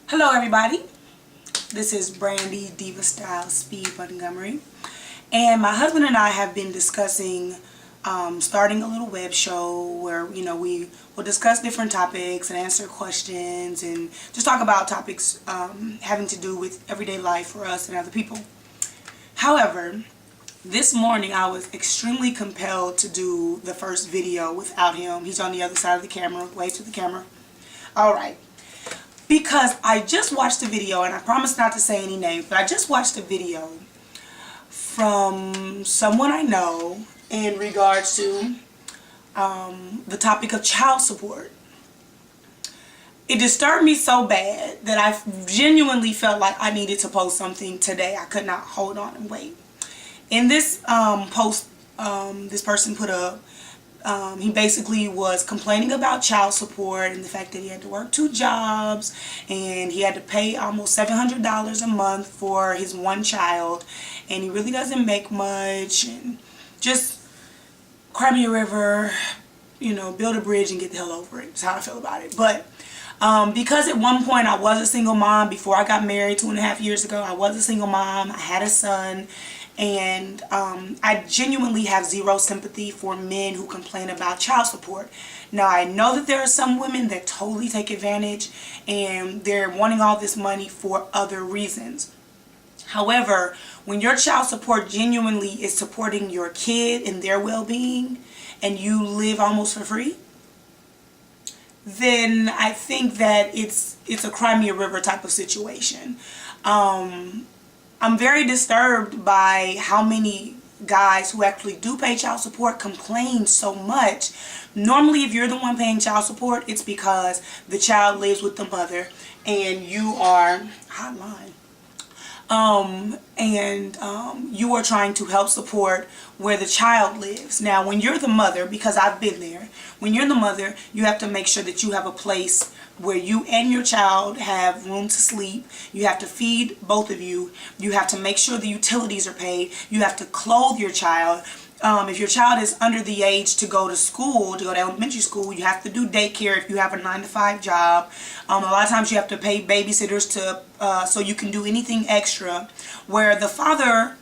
Hello everybody, this is Brandy Diva Style Speed Montgomery, and my husband and I have been discussing starting a little web show where we will discuss different topics and answer questions and just talk about topics having to do with everyday life for us and other people. However, this morning I was extremely compelled to do the first video without him. He's on the other side of the camera. Wave to the camera. Alright. Because I just watched a video, and I promise not to say any names, but I just watched a video from someone I know in regards to the topic of child support. It disturbed me so bad that I genuinely felt like I needed to post something today. I could not hold on and wait. In this post, this person put up, he basically was complaining about child support and the fact that he had to work 2 jobs and he had to pay almost $700 a month for his one child, and he really doesn't make much, and just cry me a river, build a bridge and get the hell over it. That's how I feel about it. But because at one point I was a single mom before I got married 2.5 years ago. I was a single mom. I had a son. And I genuinely have zero sympathy for men who complain about child support. Now, I know that there are some women that totally take advantage and they're wanting all this money for other reasons. However, when your child support genuinely is supporting your kid and their well-being and you live almost for free, then I think that it's a cry me a river type of situation. I'm very disturbed by how many guys who actually do pay child support complain so much. Normally, if you're the one paying child support, it's because the child lives with the mother and you are hotline. You are trying to help support where the child lives. Now, when you're the mother, because I've been there, when you're the mother, you have to make sure that you have a place where you and your child have room to sleep. You have to feed both of you. You have to make sure the utilities are paid. You have to clothe your child. If your child is under the age to go to school, to go to elementary school, you have to do daycare if you have a 9-to-5 job. A lot of times you have to pay babysitters so you can do anything extra. Where the father,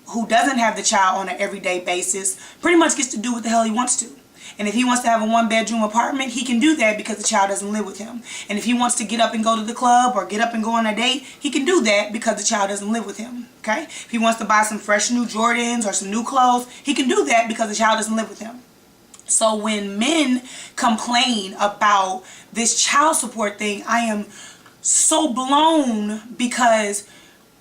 who doesn't have the child on an everyday basis, pretty much gets to do what the hell he wants to. And if he wants to have a 1-bedroom apartment, he can do that because the child doesn't live with him. And if he wants to get up and go to the club or get up and go on a date, he can do that because the child doesn't live with him. Okay? If he wants to buy some fresh new Jordans or some new clothes, he can do that because the child doesn't live with him. So when men complain about this child support thing, I am so blown, because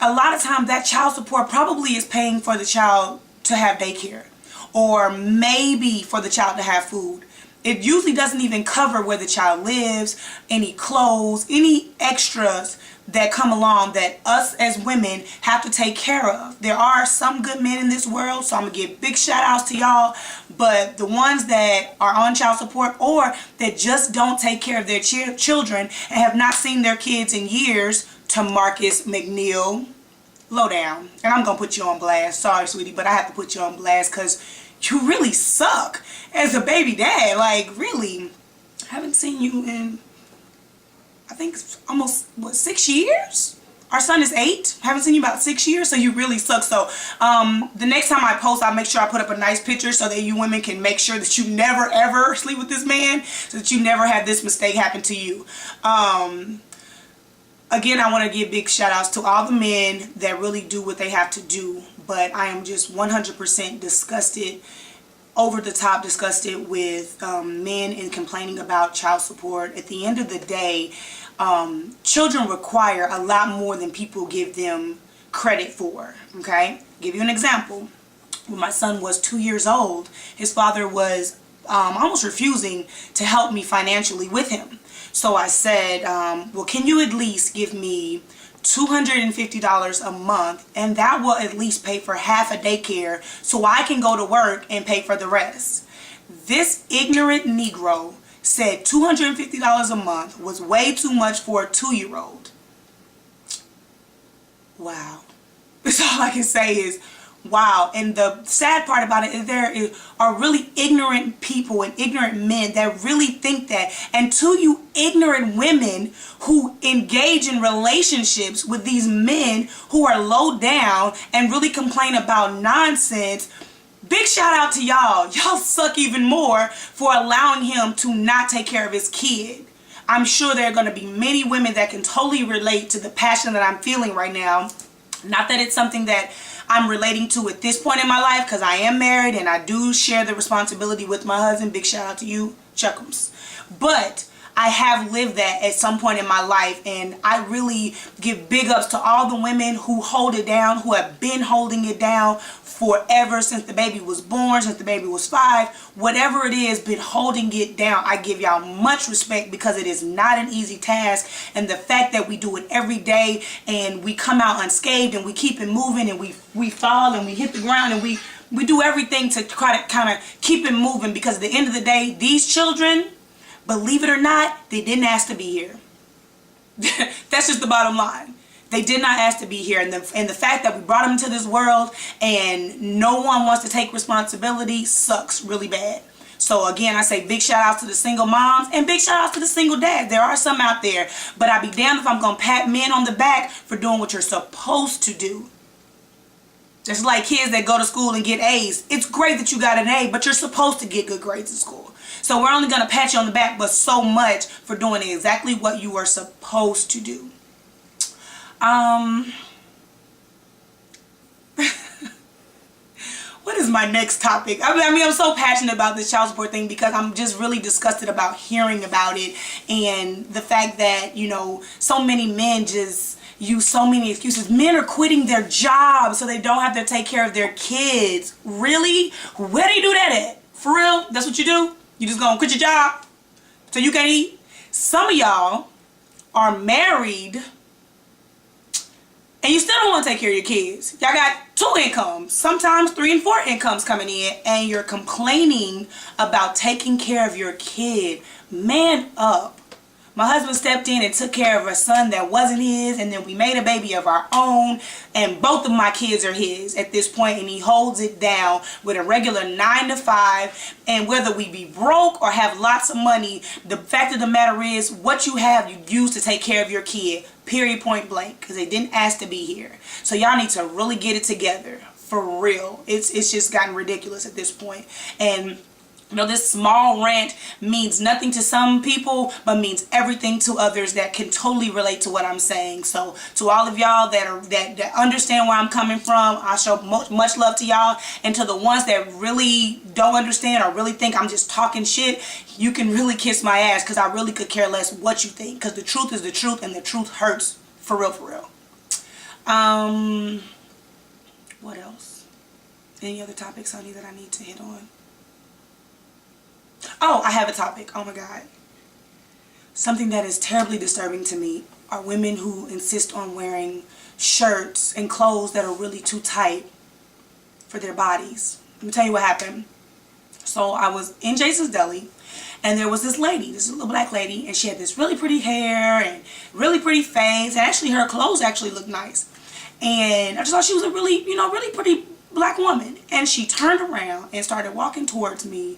a lot of times that child support probably is paying for the child to have daycare, or maybe for the child to have food. It usually doesn't even cover where the child lives, any clothes, any extras that come along that us as women have to take care of. There are some good men in this world, so I'm going to give big shout outs to y'all, but the ones that are on child support or that just don't take care of their children and have not seen their kids in years, to Marcus McNeil, low down. And I'm going to put you on blast. Sorry, sweetie, but I have to put you on blast because you really suck as a baby dad. Like, really. I haven't seen you in, I think, almost, 6 years? Our son is 8. I haven't seen you about 6 years, so you really suck. So, the next time I post, I'll make sure I put up a nice picture so that you women can make sure that you never, ever sleep with this man, so that you never have this mistake happen to you. Again, I want to give big shout outs to all the men that really do what they have to do, but I am just 100% disgusted, over the top disgusted with men and complaining about child support. At the end of the day, children require a lot more than people give them credit for. Okay? Give you an example. When my son was 2 years old, his father was almost refusing to help me financially with him. So I said, well, can you at least give me $250 a month, and that will at least pay for half a daycare so I can go to work and pay for the rest. This ignorant Negro said $250 a month was way too much for a 2-year-old. Wow. That's all I can say is, Wow. And the sad part about it is there are really ignorant people and ignorant men that really think that. And to you ignorant women who engage in relationships with these men who are low down and really complain about nonsense, big shout out to y'all. Y'all suck even more for allowing him to not take care of his kid. I'm sure there are going to be many women that can totally relate to the passion that I'm feeling right now. Not that it's something that I'm relating to at this point in my life, because I am married and I do share the responsibility with my husband. Big shout out to you, Chuckums. But I have lived that at some point in my life, and I really give big ups to all the women who hold it down, who have been holding it down forever, since the baby was born, since the baby was 5, whatever it is, been holding it down. I give y'all much respect, because it is not an easy task, and the fact that we do it every day and we come out unscathed and we keep it moving, and we fall and we hit the ground, and we do everything to try to kind of keep it moving, because at the end of the day, these children, believe it or not, they didn't ask to be here. That's just the bottom line. They did not ask to be here, and the fact that we brought them into this world and no one wants to take responsibility sucks really bad. So again, I say big shout outs to the single moms and big shout outs to the single dads. There are some out there, but I'd be damned if I'm gonna pat men on the back for doing what you're supposed to do. Just like kids that go to school and get A's. It's great that you got an A, but you're supposed to get good grades in school. So we're only gonna pat you on the back, but so much for doing exactly what you are supposed to do. What is my next topic? I mean, I'm so passionate about this child support thing because I'm just really disgusted about hearing about it, and the fact that, you know, so many men just use so many excuses. Men are quitting their jobs so they don't have to take care of their kids. Really? Where do you do that at? For real? That's what you do? You just gonna quit your job so you can eat? Some of y'all are married and you still don't want to take care of your kids. Y'all got 2 incomes, sometimes 3 and 4 incomes coming in, and you're complaining about taking care of your kid. Man up. My husband stepped in and took care of a son that wasn't his, and then we made a baby of our own, and both of my kids are his at this point, and he holds it down with a regular 9 to 5, and whether we be broke or have lots of money, the fact of the matter is, what you have, you use to take care of your kid, period, point blank, because they didn't ask to be here. So y'all need to really get it together, for real. It's just gotten ridiculous at this point. And you know, this small rant means nothing to some people, but means everything to others that can totally relate to what I'm saying. So to all of y'all that understand where I'm coming from, I show much love to y'all. And to the ones that really don't understand or really think I'm just talking shit, you can really kiss my ass, because I really could care less what you think, because the truth is the truth, and the truth hurts, for real, for real. What else? Any other topics, honey, that I need to hit on? Oh, I have a topic. Oh my God. Something that is terribly disturbing to me are women who insist on wearing shirts and clothes that are really too tight for their bodies. Let me tell you what happened. So I was in Jason's Deli, and there was this lady, this little black lady, and she had this really pretty hair and really pretty face, and actually her clothes actually looked nice. And I just thought she was a really, really pretty black woman. And she turned around and started walking towards me,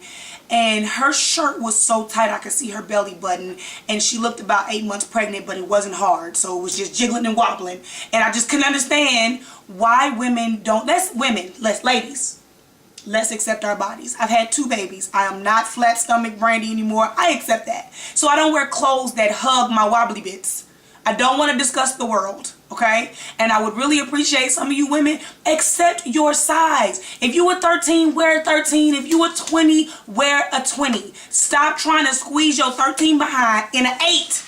and her shirt was so tight I could see her belly button, and she looked about 8 months pregnant, but it wasn't hard, so it was just jiggling and wobbling. And I just couldn't understand why women don't, ladies, let's accept our bodies. I've had 2 babies. I am not flat stomach Brandy anymore. I accept that. So I don't wear clothes that hug my wobbly bits. I don't want to discuss the world, okay? And I would really appreciate some of you women, accept your size. If you were 13, wear a 13. If you were 20, wear a 20. Stop trying to squeeze your 13 behind in an 8.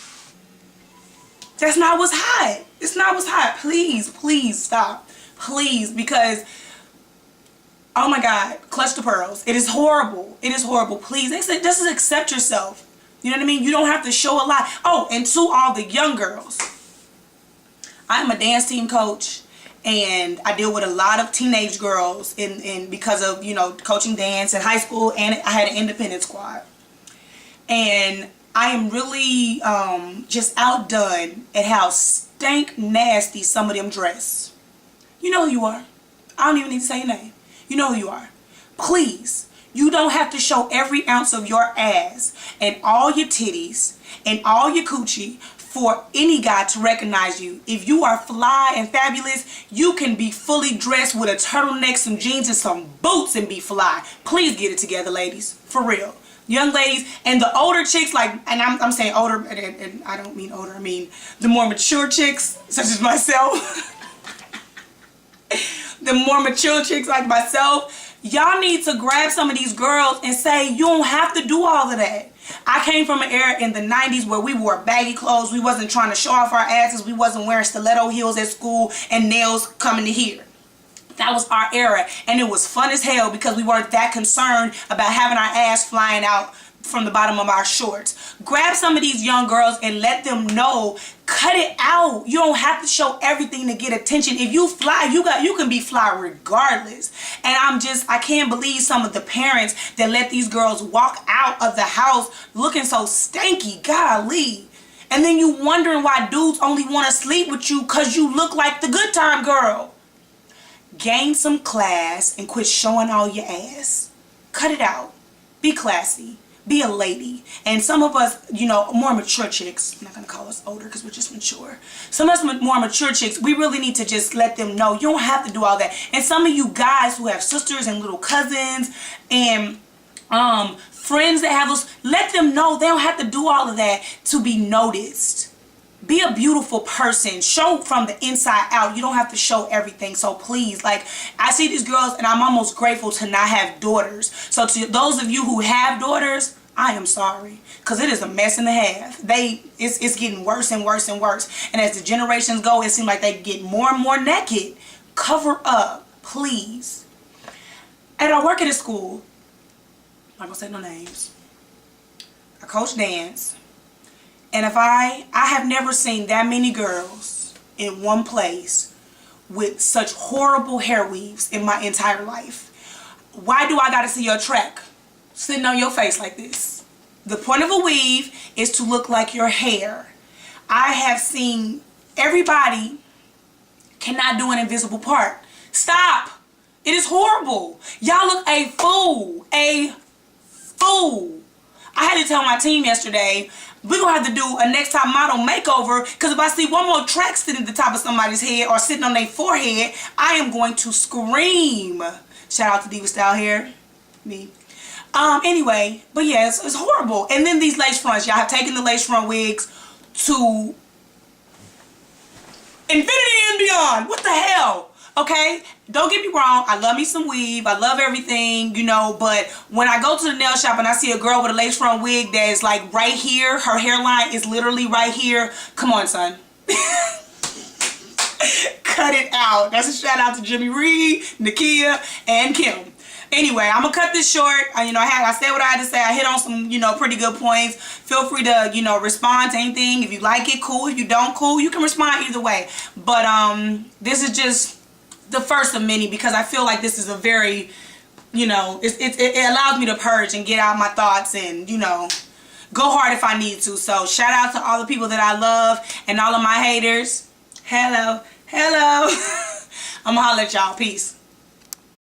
That's not what's hot. It's not what's hot. Please, please stop. Please, because, oh my God, clutch the pearls. It is horrible. It is horrible. Please, just accept yourself. You know what I mean? You don't have to show a lot. Oh, and to all the young girls, I'm a dance team coach, and I deal with a lot of teenage girls because of, coaching dance in high school, and I had an independent squad. And I am really just outdone at how stank nasty some of them dress. You know who you are. I don't even need to say your name. You know who you are. Please, you don't have to show every ounce of your ass and all your titties and all your coochie for any guy to recognize you. If you are fly and fabulous, you can be fully dressed with a turtleneck, some jeans, and some boots and be fly. Please get it together, ladies. For real. Young ladies and the older chicks, like, and I'm saying older, and I don't mean older, I mean the more mature chicks, such as myself. The more mature chicks like myself, y'all need to grab some of these girls and say, you don't have to do all of that. I came from an era in the 90s where we wore baggy clothes. We wasn't trying to show off our asses. We wasn't wearing stiletto heels at school and nails coming to here. That was our era, and it was fun as hell because we weren't that concerned about having our ass flying out from the bottom of our shorts. Grab some of these young girls and let them know, cut it out. You don't have to show everything to get attention. If you fly, you can be fly regardless. And I can't believe some of the parents that let these girls walk out of the house looking so stanky. Golly. And then you wondering why dudes only want to sleep with you because you look like the good time girl. Gain some class and quit showing all your ass. Cut it out. Be classy. Be a lady. And some of us, you know, more mature chicks, I'm not going to call us older because we're just mature. Some of us more mature chicks, we really need to just let them know you don't have to do all that. And some of you guys who have sisters and little cousins and friends that have those, let them know they don't have to do all of that to be noticed. Be a beautiful person. Show from the inside out. You don't have to show everything. So please, like, I see these girls and I'm almost grateful to not have daughters. So to those of you who have daughters, I am sorry. Because it is a mess and a half. It's getting worse and worse and worse. And as the generations go, it seems like they get more and more naked. Cover up, please. And I work at a school. I'm not going to say no names. I coach dance. And if I have never seen that many girls in one place with such horrible hair weaves in my entire life. Why do I gotta see your track sitting on your face like this? The point of a weave is to look like your hair. I have seen everybody cannot do an invisible part. Stop. It is horrible. Y'all look a fool. A fool. I had to tell my team yesterday, we're going to have to do a next time model makeover because if I see one more track sitting at the top of somebody's head or sitting on their forehead, I am going to scream. Shout out to Diva style hair. Me. Anyway, but yeah, it's horrible. And then these lace fronts. Y'all have taken the lace front wigs to infinity and beyond. What the hell? Okay, don't get me wrong, I love me some weave, I love everything, you know, but when I go to the nail shop and I see a girl with a lace front wig that is like right here, her hairline is literally right here, come on, son. Cut it out. That's a shout out to Jimmy Reed, Nakia, and Kim. Anyway, I'm gonna cut this short. You know, I said what I had to say. I hit on some, you know, pretty good points. Feel free to, you know, respond to anything. If you like it, cool. If you don't, cool. You can respond either way. But this is just the first of many because I feel like this is a very, you know, it allows me to purge and get out my thoughts and, you know, go hard if I need to. So shout out to all the people that I love and all of my haters. Hello. I'm gonna holler at y'all. Peace.